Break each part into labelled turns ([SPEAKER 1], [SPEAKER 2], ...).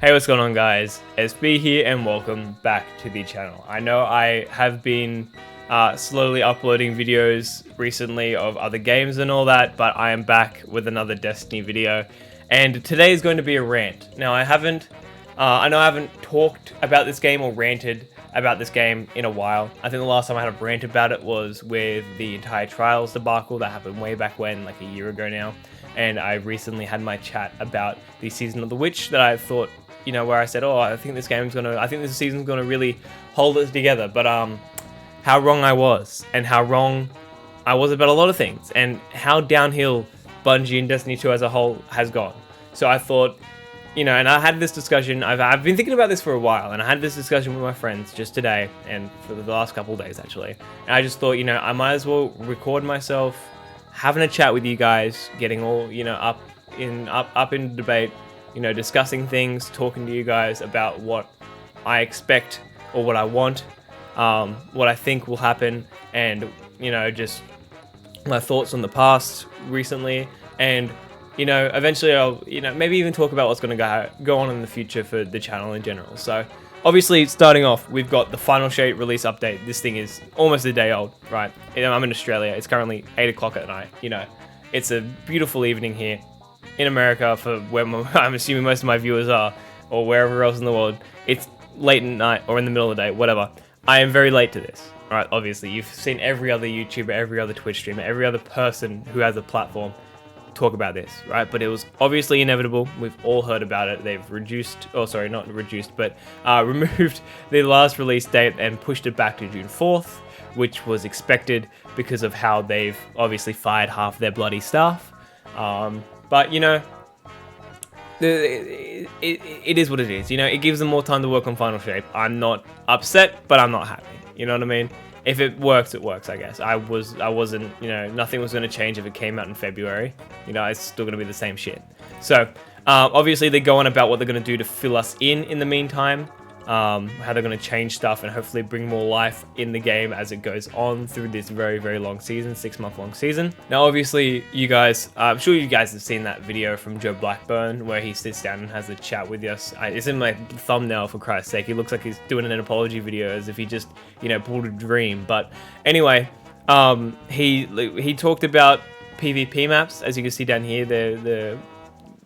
[SPEAKER 1] Hey, what's going on, guys? SB here and welcome back to the channel. I know I have been slowly uploading videos recently of other games and all that, but I am back with another Destiny video, and today is going to be a rant. Now, I know I haven't talked about this game or ranted about this game in a while. I think the last time I had a rant about it was with the entire Trials debacle that happened way back when, like a year ago now. And I recently had my chat about the Season of the Witch that I thought, where I said, oh, I think this season's gonna really hold us together. But how wrong I was, and how wrong I was about a lot of things, and how downhill Bungie and Destiny 2 as a whole has gone. So I thought, and I had this discussion. I've been thinking about this for a while, and I had this discussion with my friends just today, and for the last couple of days actually. And I just thought, I might as well record myself having a chat with you guys, getting all up in debate, discussing things, talking to you guys about what I expect or what I want, what I think will happen, and just my thoughts on the past recently, and eventually I'll maybe even talk about what's going to go on in the future for the channel in general. So obviously, starting off, we've got the Final Shade release update. This thing is almost a day old, right? I'm in Australia. It's currently 8 o'clock at night. It's a beautiful evening here in America for where I'm assuming most of my viewers are, or wherever else in the world. It's late at night or in the middle of the day, whatever. I am very late to this, right? Obviously, you've seen every other YouTuber, every other Twitch streamer, every other person who has a platform talk about this, right? But it was obviously inevitable. We've all heard about it. They've removed the last release date and pushed it back to June 4th, which was expected because of how they've obviously fired half their bloody staff. But it is what it is. It gives them more time to work on Final Shape. I'm not upset, but I'm not happy. You know what I mean? If it works, it works, I guess. I wasn't, nothing was going to change if it came out in February. It's still going to be the same shit. So, obviously they go on about what they're going to do to fill us in the meantime. How they're going to change stuff and hopefully bring more life in the game as it goes on through this very, very long season, 6-month long season. Now, obviously, you guys, I'm sure you guys have seen that video from Joe Blackburn where he sits down and has a chat with us. It's in my thumbnail, for Christ's sake. He looks like he's doing an apology video as if he just, pulled a dream. But anyway, he talked about PvP maps. As you can see down here, the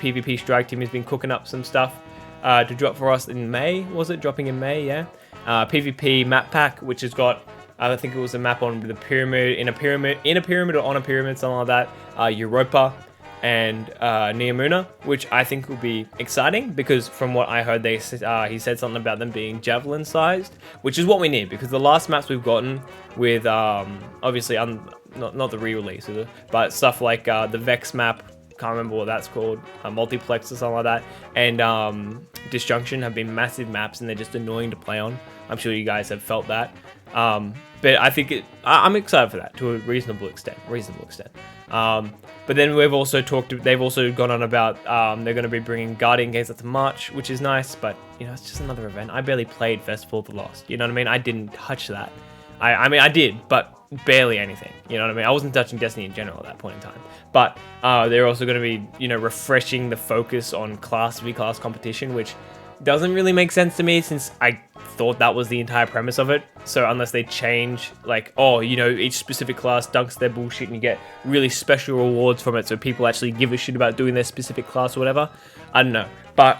[SPEAKER 1] PvP strike team has been cooking up some stuff to drop for us in May. Was it dropping in May? Yeah. PvP map pack, which has got, I think it was a map on the pyramid, in a pyramid or on a pyramid, something like that. Europa and Neomuna, which I think will be exciting because from what I heard, he said something about them being javelin sized, which is what we need because the last maps we've gotten with obviously not the re-release, but stuff like the Vex map. Can't remember what that's called, Multiplex or something like that, and Disjunction have been massive maps and they're just annoying to play on. I'm sure you guys have felt that, but I think I'm excited for that to a reasonable extent. But then they've also gone on about they're going to be bringing Guardian Games up to March, which is nice, but it's just another event. I barely played Festival of the Lost, you know what I mean? I didn't touch that. I mean, I did, but barely anything. You know what I mean? I wasn't touching Destiny in general at that point in time. But they're also going to be, refreshing the focus on Class v Class competition, which doesn't really make sense to me since I thought that was the entire premise of it. So unless they change, like, each specific class dunks their bullshit and you get really special rewards from it so people actually give a shit about doing their specific class or whatever. I don't know. But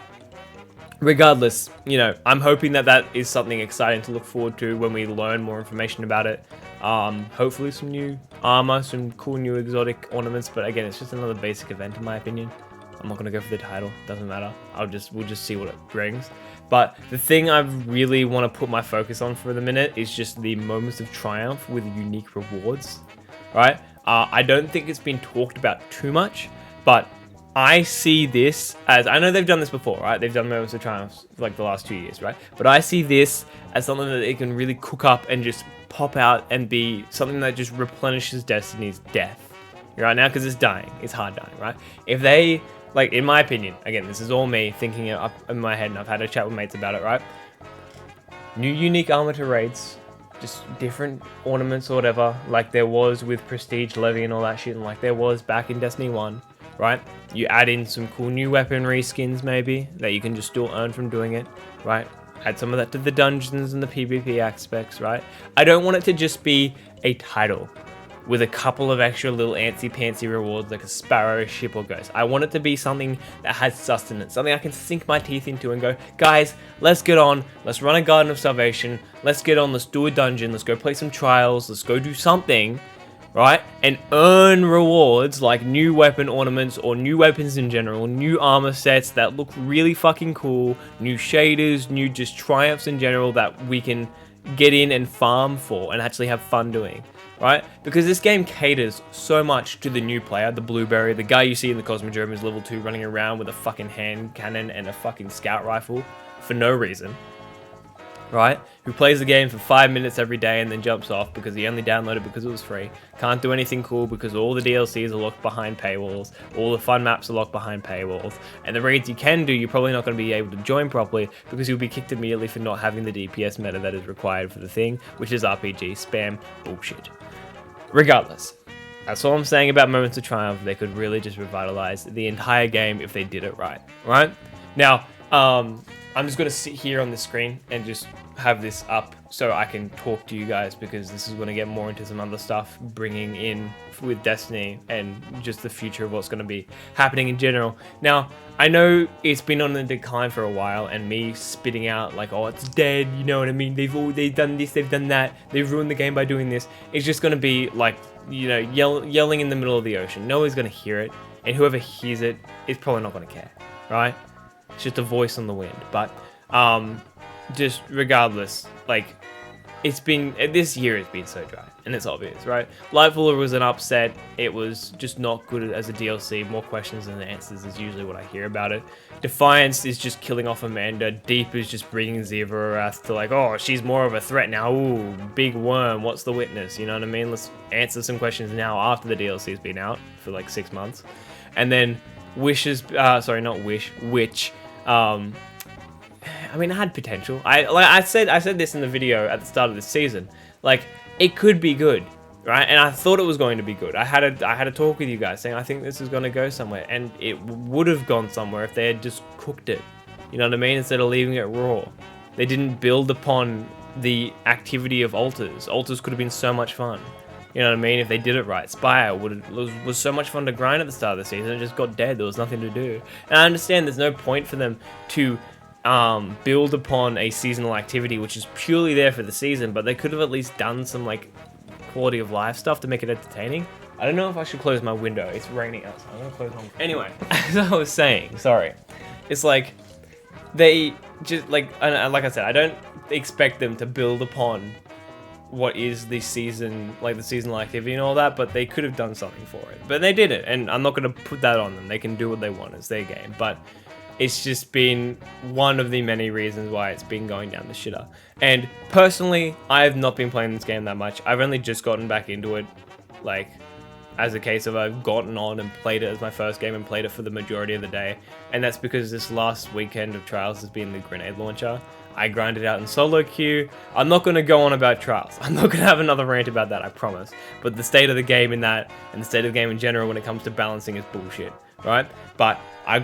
[SPEAKER 1] regardless, I'm hoping that is something exciting to look forward to when we learn more information about it. Hopefully some new armor, some cool new exotic ornaments, but again, it's just another basic event in my opinion. I'm not going to go for the title, doesn't matter. We'll just see what it brings. But the thing I really want to put my focus on for the minute is just the moments of triumph with unique rewards, right? I don't think it's been talked about too much, but I see this as, I know they've done this before, right? They've done moments of triumph like the last 2 years, right? But I see this as something that they can really cook up and just pop out and be something that just replenishes Destiny's death right now, because it's dying. It's hard dying, right? If they, like, in my opinion, again, this is all me thinking it up in my head, and I've had a chat with mates about it, right? New unique armor to raids, just different ornaments or whatever, like there was with Prestige Levy and all that shit, and like there was back in Destiny 1. right? You add in some cool new weaponry skins maybe that you can just still earn from doing it, right? Add some of that to the dungeons and the PvP aspects, right? I don't want it to just be a title with a couple of extra little antsy-pantsy rewards like a sparrow, ship, or ghost. I want it to be something that has sustenance, something I can sink my teeth into and go, guys, let's get on, let's run a Garden of Salvation, let's get on, let's do a dungeon, let's go play some trials, let's go do something, right? And earn rewards like new weapon ornaments or new weapons in general, new armor sets that look really fucking cool, new shaders, new just triumphs in general that we can get in and farm for and actually have fun doing. Right? Because this game caters so much to the new player, the Blueberry, the guy you see in the Cosmodrome is level 2 running around with a fucking hand cannon and a fucking scout rifle for no reason. Right? Who plays the game for 5 minutes every day and then jumps off because he only downloaded because it was free. Can't do anything cool because all the DLCs are locked behind paywalls, all the fun maps are locked behind paywalls, and the raids you can do, you're probably not going to be able to join properly because you'll be kicked immediately for not having the DPS meta that is required for the thing, which is RPG spam bullshit. Regardless, that's all I'm saying about Moments of Triumph. They could really just revitalize the entire game if they did it right. Right? Now, I'm just going to sit here on the screen and just have this up so I can talk to you guys because this is going to get more into some other stuff bringing in with Destiny and just the future of what's going to be happening in general. Now, I know it's been on the decline for a while and me spitting out like, oh, it's dead, you know what I mean? They've done this, they've done that, they've ruined the game by doing this. It's just going to be like, you know, yelling in the middle of the ocean. No one's going to hear it, and whoever hears it is probably not going to care, right? It's just a voice on the wind. But just regardless, like, it's been, this year has been so dry, and it's obvious, right? Lightfall was an upset. It was just not good as a DLC. More questions than answers is usually what I hear about it. Defiance is just killing off Amanda. Deep is just bringing Zevarath to like, oh, she's more of a threat now. Ooh, big worm. What's the witness? You know what I mean? Let's answer some questions now after the DLC's been out for like 6 months. And then Witch, I mean, it had potential. I said this in the video at the start of this season. Like, it could be good, right? And I thought it was going to be good. I had a talk with you guys saying I think this is going to go somewhere, and it would have gone somewhere if they had just cooked it. You know what I mean? Instead of leaving it raw. They didn't build upon the activity of altars. Altars could have been so much fun. You know what I mean? If they did it right. Spire was so much fun to grind at the start of the season. It just got dead. There was nothing to do. And I understand there's no point for them to build upon a seasonal activity which is purely there for the season, but they could have at least done some like quality of life stuff to make it entertaining. I don't know if I should close my window. It's raining outside. I'm gonna close my window. Anyway, as I was saying, sorry. It's like they just like I said, I don't expect them to build upon what is the season, like the seasonal activity and all that, but they could have done something for it. But they did it, and I'm not gonna put that on them. They can do what they want. It's their game, but it's just been one of the many reasons why it's been going down the shitter. And personally, I have not been playing this game that much. I've only just gotten back into it, like, as a case of I've gotten on and played it as my first game and played it for the majority of the day. And that's because this last weekend of Trials has been the grenade launcher. I grinded out in solo queue. I'm not going to go on about Trials. I'm not going to have another rant about that, I promise. But the state of the game in that, and the state of the game in general when it comes to balancing is bullshit, right? But I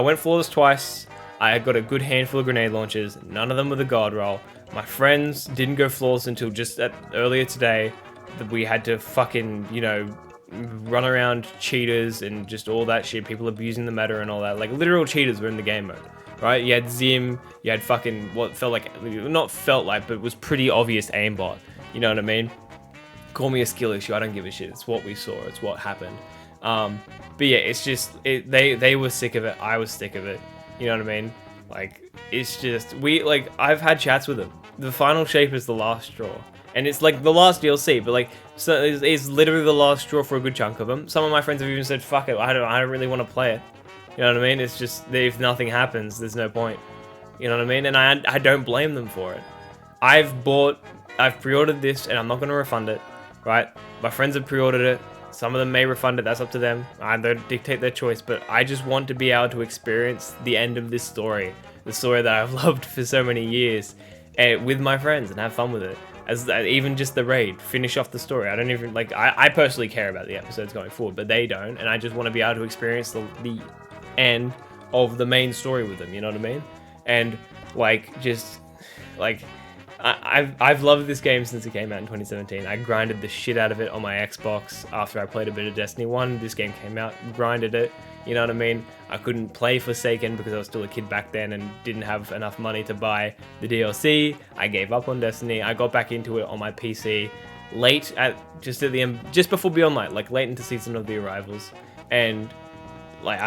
[SPEAKER 1] went flawless twice. I got a good handful of grenade launchers. None of them were the god roll. My friends didn't go flawless until just earlier today. That we had to fucking, you know, run around cheaters and just all that shit. People abusing the meta and all that. Like, literal cheaters were in the game mode, right? You had Zim. You had fucking what felt like, not felt like, but was pretty obvious aimbot. You know what I mean? Call me a skill issue. I don't give a shit. It's what we saw. It's what happened. But yeah, it's just, they were sick of it. I was sick of it. You know what I mean? Like, it's just, I've had chats with them. The final shape is the last straw. And it's like the last DLC, but like, so it's literally the last straw for a good chunk of them. Some of my friends have even said, fuck it, I don't really want to play it. You know what I mean? It's just, if nothing happens, there's no point. You know what I mean? And I don't blame them for it. I've pre-ordered this and I'm not going to refund it, right? My friends have pre-ordered it. Some of them may refund it, that's up to them. I don't dictate their choice, but I just want to be able to experience the end of this story. The story that I've loved for so many years with my friends and have fun with it. as even just the raid, finish off the story. I don't even like. I personally care about the episodes going forward, but they don't, and I just want to be able to experience the end of the main story with them. You know what I mean? And like just like. I've loved this game since it came out in 2017. I grinded the shit out of it on my Xbox after I played a bit of Destiny 1. This game came out, grinded it, you know what I mean? I couldn't play Forsaken because I was still a kid back then and didn't have enough money to buy the DLC. I gave up on Destiny. I got back into it on my PC just before Beyond Light, like late into Season of the Arrivals. And like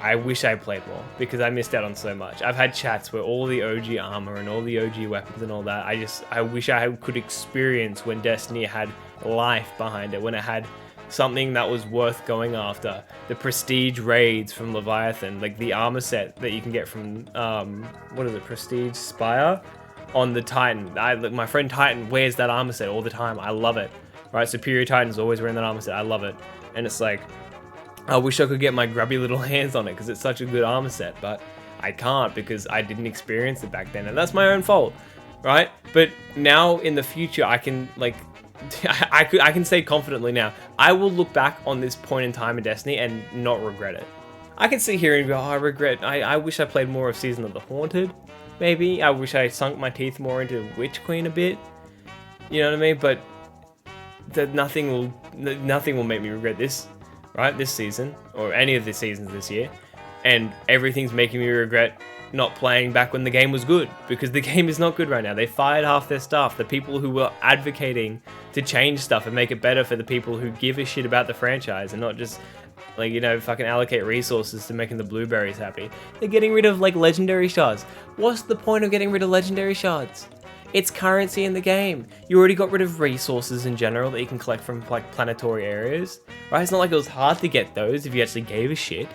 [SPEAKER 1] I wish I played more because I missed out on so much. I've had chats where all the OG armor and all the OG weapons and all that, I wish I could experience when Destiny had life behind it, when it had something that was worth going after. The prestige raids from Leviathan, like the armor set that you can get from what is it, Prestige Spire on the Titan. My friend Titan wears that armor set all the time. I love it. Right, Superior Titan's always wearing that armor set. I love it. And it's like, I wish I could get my grubby little hands on it because it's such a good armor set, but I can't because I didn't experience it back then, and that's my own fault, right? But now in the future, I can like, I can say confidently now, I will look back on this point in time in Destiny and not regret it. I can sit here and go, oh, I wish I played more of Season of the Haunted, maybe. I wish I sunk my teeth more into Witch Queen a bit, you know what I mean? But nothing will make me regret this. Right, this season, or any of the seasons this year, and everything's making me regret not playing back when the game was good, because the game is not good right now. They fired half their staff. The people who were advocating to change stuff and make it better for the people who give a shit about the franchise and not just, like, you know, fucking allocate resources to making the blueberries happy. They're getting rid of, like, legendary shards. What's the point of getting rid of legendary shards? It's currency in the game. You already got rid of resources in general that you can collect from like planetary areas, right? It's not like it was hard to get those if you actually gave a shit,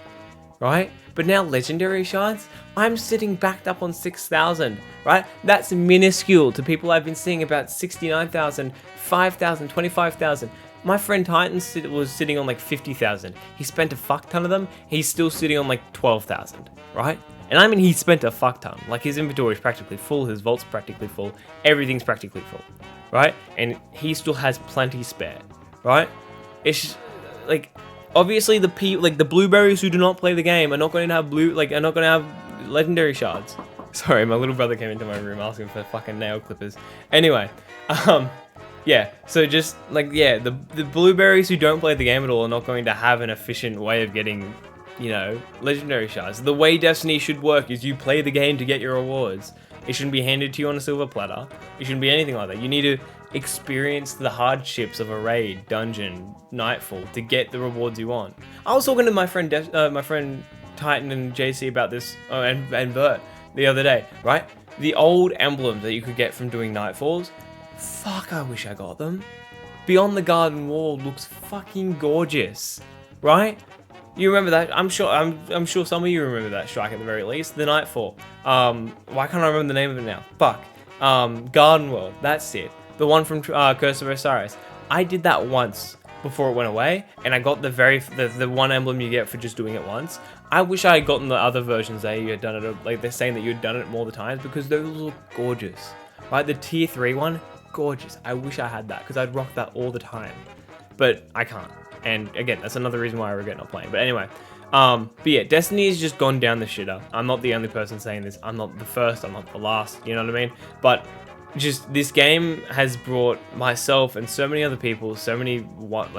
[SPEAKER 1] right? But now legendary shards, I'm sitting backed up on 6,000, right? That's minuscule to people I've been seeing about 69,000, 5,000, 25,000. My friend Titan was sitting on like 50,000. He spent a fuck ton of them. He's still sitting on like 12,000, right? And I mean, he spent a fuck ton. Like, his inventory is practically full, his vault's practically full, everything's practically full, right? And he still has plenty spare, right? It's just, like, obviously the blueberries who do not play the game are not going to have legendary shards. Sorry, my little brother came into my room asking for fucking nail clippers. Anyway, yeah, so just, like, yeah, the blueberries who don't play the game at all are not going to have an efficient way of getting, you know, legendary shards. The way Destiny should work is you play the game to get your rewards. It shouldn't be handed to you on a silver platter. It shouldn't be anything like that. You need to experience the hardships of a raid, dungeon, nightfall to get the rewards you want. I was talking to my friend Titan and JC about this, and Bert the other day, right? The old emblems that you could get from doing nightfalls, fuck, I wish I got them. Beyond the Garden Wall looks fucking gorgeous, right? You remember that? I'm sure some of you remember that strike at the very least. The Nightfall. Why can't I remember the name of it now? Fuck. Garden World. That's it. The one from Curse of Osiris. I did that once before it went away, and I got the one emblem you get for just doing it once. I wish I had gotten the other versions that you had done it, like they're saying that you had done it more the times, because those look gorgeous. Right? The tier 3 one, gorgeous. I wish I had that, because I'd rock that all the time. But I can't. And again, that's another reason why I regret not playing. But anyway, but yeah, Destiny has just gone down the shitter. I'm not the only person saying this. I'm not the first. I'm not the last. You know what I mean? But just this game has brought myself and so many other people so many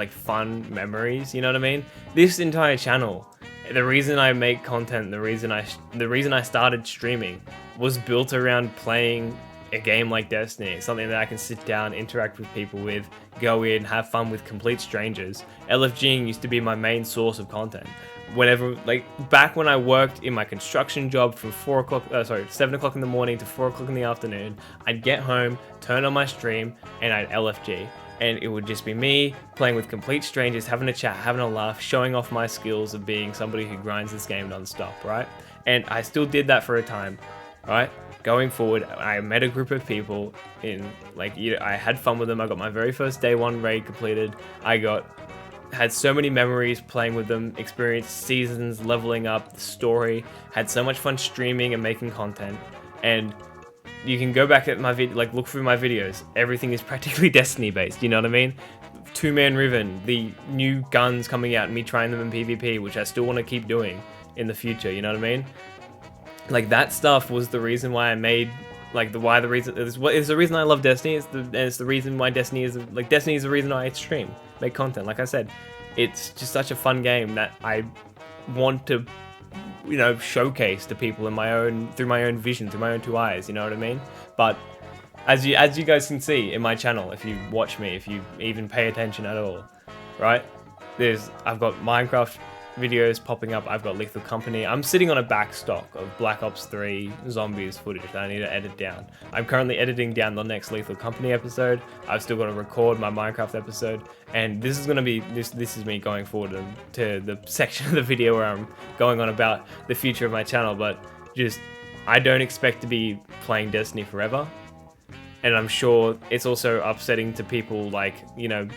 [SPEAKER 1] fun memories. You know what I mean? This entire channel, the reason I make content, the reason I started streaming, was built around playing a game like Destiny, something that I can sit down, interact with people with, go in, have fun with complete strangers. LFGing used to be my main source of content. Whenever, like, back when I worked in my construction job from 7 o'clock in the morning to 4 o'clock in the afternoon, I'd get home, turn on my stream, and I'd LFG. And it would just be me playing with complete strangers, having a chat, having a laugh, showing off my skills of being somebody who grinds this game non-stop, right? And I still did that for a time, right? Going forward, I met a group of people I had fun with them. I got my very first day 1 raid completed. Had so many memories playing with them, experienced seasons, leveling up, the story, had so much fun streaming and making content. And you can go back at my look through my videos. Everything is practically Destiny based. You know what I mean? Two-Man Riven, the new guns coming out, me trying them in PvP, which I still want to keep doing in the future. You know what I mean? Like, that stuff was the reason why I made, like, the reason is the reason I love Destiny. It's the reason why Destiny is the reason I stream, make content. Like I said, it's just such a fun game that I want to, you know, showcase to people through my own vision, through my own two eyes. You know what I mean? But as you guys can see in my channel, if you watch me, if you even pay attention at all, right? I've got Minecraft videos popping up. I've got Lethal Company. I'm sitting on a back stock of Black Ops 3 Zombies footage that I need to edit down. I'm currently editing down the next Lethal Company episode. I've still got to record my Minecraft episode, and this is gonna be this is me going forward to the section of the video where I'm going on about the future of my channel. But just, I don't expect to be playing Destiny forever, and I'm sure it's also upsetting to people like, you know,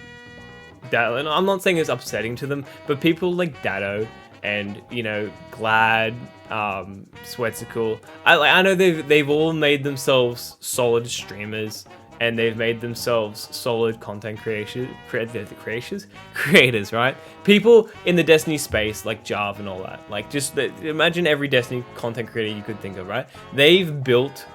[SPEAKER 1] and I'm not saying it's upsetting to them, but people like Datto and, you know, Glad, Sweatcicle, I know they've all made themselves solid streamers, and they've made themselves solid content creators, right? People in the Destiny space, like Jarv and all that, like, just imagine every Destiny content creator you could think of, right? They've built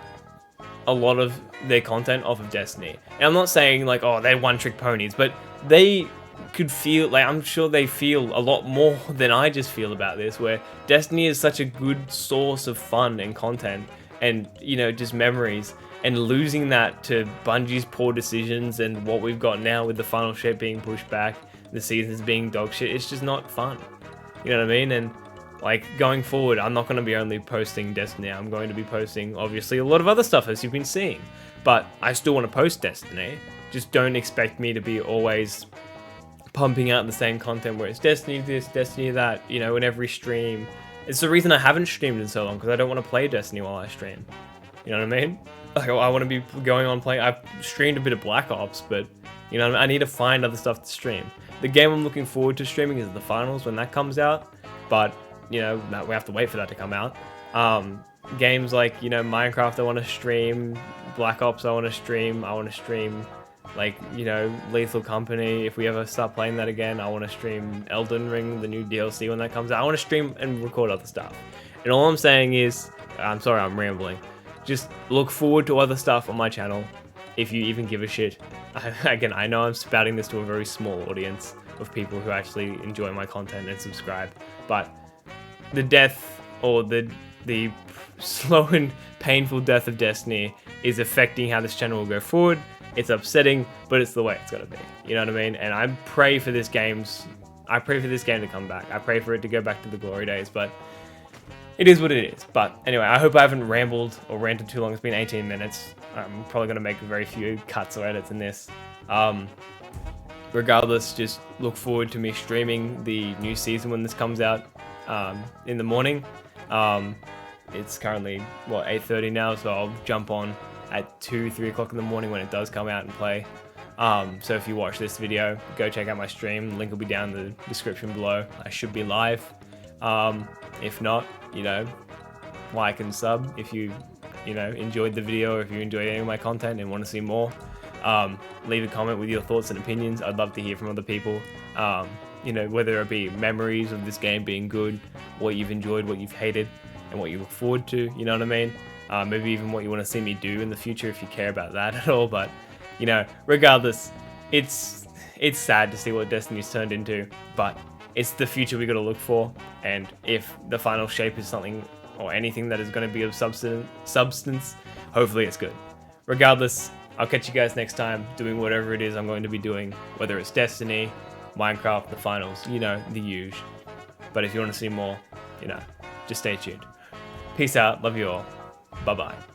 [SPEAKER 1] a lot of their content off of Destiny. And I'm not saying like, oh, they're one-trick ponies, but they could feel, like, I'm sure they feel a lot more than I just feel about this, where Destiny is such a good source of fun and content and, you know, just memories, and losing that to Bungie's poor decisions and what we've got now with the final shape being pushed back, the seasons being dog shit, it's just not fun. You know what I mean? And like, going forward, I'm not going to be only posting Destiny. I'm going to be posting, obviously, a lot of other stuff, as you've been seeing. But I still want to post Destiny. Just don't expect me to be always pumping out the same content where it's Destiny this, Destiny that, you know, in every stream. It's the reason I haven't streamed in so long, because I don't want to play Destiny while I stream. You know what I mean? Like, I want to be going on playing. I've streamed a bit of Black Ops, but, you know, I need to find other stuff to stream. The game I'm looking forward to streaming is the finals when that comes out, but, you know, we have to wait for that to come out. Games like, you know, Minecraft I want to stream, Black Ops I want to stream, like, you know, Lethal Company. If we ever start playing that again, I want to stream Elden Ring, the new DLC when that comes out. I want to stream and record other stuff. And all I'm saying is, I'm sorry, I'm rambling. Just look forward to other stuff on my channel, if you even give a shit. Again, I know I'm spouting this to a very small audience of people who actually enjoy my content and subscribe, but the death, or the slow and painful death of Destiny is affecting how this channel will go forward. It's upsetting, but it's the way it's gotta be. You know what I mean? And I pray for this game to come back. I pray for it to go back to the glory days, but it is what it is. But anyway, I hope I haven't rambled or ranted too long. It's been 18 minutes. I'm probably gonna make very few cuts or edits in this. Regardless, just look forward to me streaming the new season when this comes out in the morning. It's currently, what, 8:30 now, so I'll jump on at 2-3 o'clock in the morning when it does come out and play. So if you watch this video, go check out my stream. Link will be down in the description below. I should be live. If not, you know, like and sub if you know, enjoyed the video, or if you enjoyed any of my content and want to see more. Leave a comment with your thoughts and opinions. I'd love to hear from other people. You know, whether it be memories of this game being good, what you've enjoyed, what you've hated, and what you look forward to, you know what I mean? Maybe even what you want to see me do in the future, if you care about that at all. But, you know, regardless, it's sad to see what Destiny's turned into, but it's the future we got to look for. And if the final shape is something or anything that is going to be of substance, hopefully it's good. Regardless, I'll catch you guys next time doing whatever it is I'm going to be doing, whether it's Destiny, Minecraft, the finals, you know, the usual. But if you want to see more, you know, just stay tuned. Peace out. Love you all. Bye-bye.